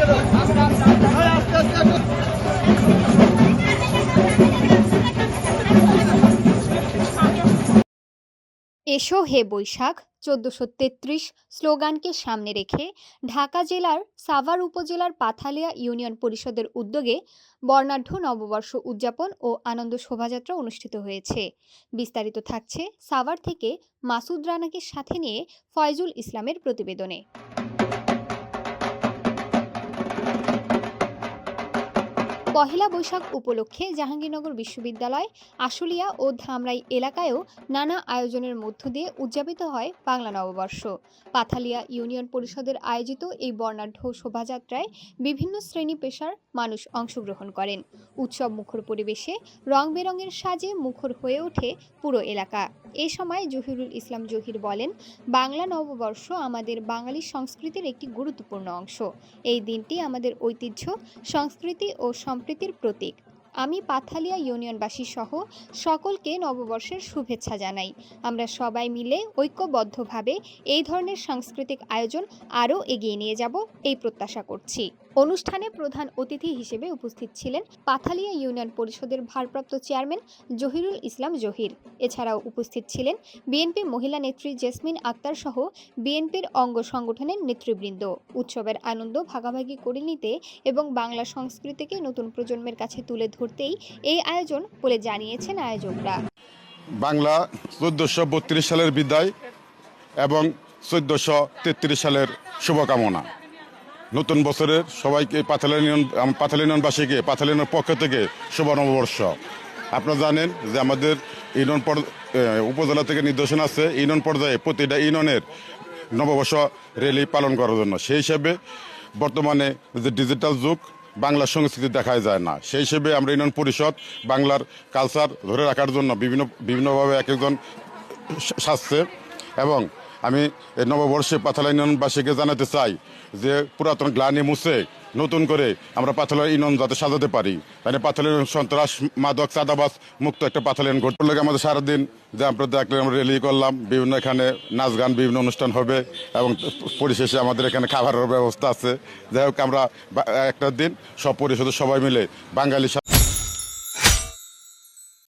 এসো হে বৈশাখ ১৪৩৩ স্লোগানকে সামনে রেখে ঢাকা জেলার সাভার উপজেলার পাথালিয়া ইউনিয়ন পরিষদের উদ্যোগে বর্ণাঢ্য নববর্ষ উদযাপন ও আনন্দ শোভাযাত্রা অনুষ্ঠিত হয়েছে। বিস্তারিত থাকছে সাভার থেকে মাসুদ রানাকে সাথে নিয়ে ফয়জুল ইসলামের প্রতিবেদনে। পহেলা বৈশাখ উপলক্ষে জাহাঙ্গীরনগর বিশ্ববিদ্যালয়, আশুলিয়া ও ধামরাই এলাকায়ও নানা আয়োজনের মধ্য দিয়ে উদযাপিত হয় বাংলা নববর্ষ। পাথালিয়া ইউনিয়ন পরিষদের আয়োজিত এই বর্ণাঢ্য শোভাযাত্রায় বিভিন্ন শ্রেণী পেশার মানুষ অংশগ্রহণ করেন। উৎসব মুখর পরিবেশে রং বেরঙের সাজে মুখর হয়ে ওঠে পুরো এলাকা। এ সময় জহিরুল ইসলাম জহির বলেন, বাংলা নববর্ষ আমাদের বাঙালি সংস্কৃতির একটি গুরুত্বপূর্ণ অংশ। এই দিনটি আমাদের ঐতিহ্য, সংস্কৃতি ও সম্প্রীতির প্রতীক। আমি পাথালিয়া ইউনিয়নবাসী সহ সকলকে নববর্ষের শুভেচ্ছা জানাই। আমরা সবাই মিলে ঐক্যবদ্ধভাবে এই ধরনের সাংস্কৃতিক আয়োজন আরও এগিয়ে নিয়ে যাব এই প্রত্যাশা করছি। অনুষ্ঠানে প্রধান অতিথি হিসেবে উপস্থিত ছিলেন পাথালিয়া ইউনিয়ন পরিষদের ভারপ্রাপ্ত চেয়ারম্যান জহিরুল ইসলাম জহির। এছাড়াও উপস্থিত ছিলেন বিএনপি মহিলা নেত্রী জেসমিন আক্তার সহ বিএনপির অঙ্গ সংগঠনের নেতৃবৃন্দ। উৎসবের আনন্দ ভাগাভাগি করে নিতে এবং বাংলা সংস্কৃতিকে নতুন প্রজন্মের কাছে তুলে ধরতেই এই আয়োজন বলে জানিয়েছেন আয়োজকরা। বাংলা ১৪৩২ সালের বিদায় এবং ১৪৩৩ সালের শুভকামনা। নতুন বছরের সবাইকে পাথালিয়া ইউনিয়নবাসীকে পাথালিয়া ইউনিয়নের পক্ষ থেকে শুভ নববর্ষ। আপনারা জানেন যে আমাদের ইউনিয়ন উপজেলা থেকে নির্দেশনা আছে ইউনিয়ন পর্যায়ে প্রতিটা ইউনিয়নের নববর্ষ র্যালি পালন করার জন্য। সেই হিসেবে বর্তমানে যে ডিজিটাল যুগ, বাংলা সংস্কৃতি দেখাই যায় না। সেই হিসেবে আমরা ইউনিয়ন পরিষদ বাংলার কালচার ধরে রাখার জন্য বিভিন্নভাবে এক একজন সাজছে। এবং আমি এই নববর্ষে পাথালিয়া ইউনিয়নবাসীকে জানাতে চাই যে পুরাতন গ্লানি মুছে নতুন করে আমরা পাথালিয়া ইউনিয়ন যাতে সাজাতে পারি। মানে পাথালিয়া সন্ত্রাস, মাদক, চাঁদাবাজ মুক্ত একটা পাথালিয়া ইউনিয়ন গঠন লাগে। আমাদের সারাদিন যে আমরা দেখলে আমরা র্যালি করলাম, বিভিন্ন এখানে নাচ গান বিভিন্ন অনুষ্ঠান হবে এবং পরিশেষে আমাদের এখানে খাবারের ব্যবস্থা আছে। যাই হোক, আমরা একটা দিন সব পরিষদের সবাই মিলে বাঙালি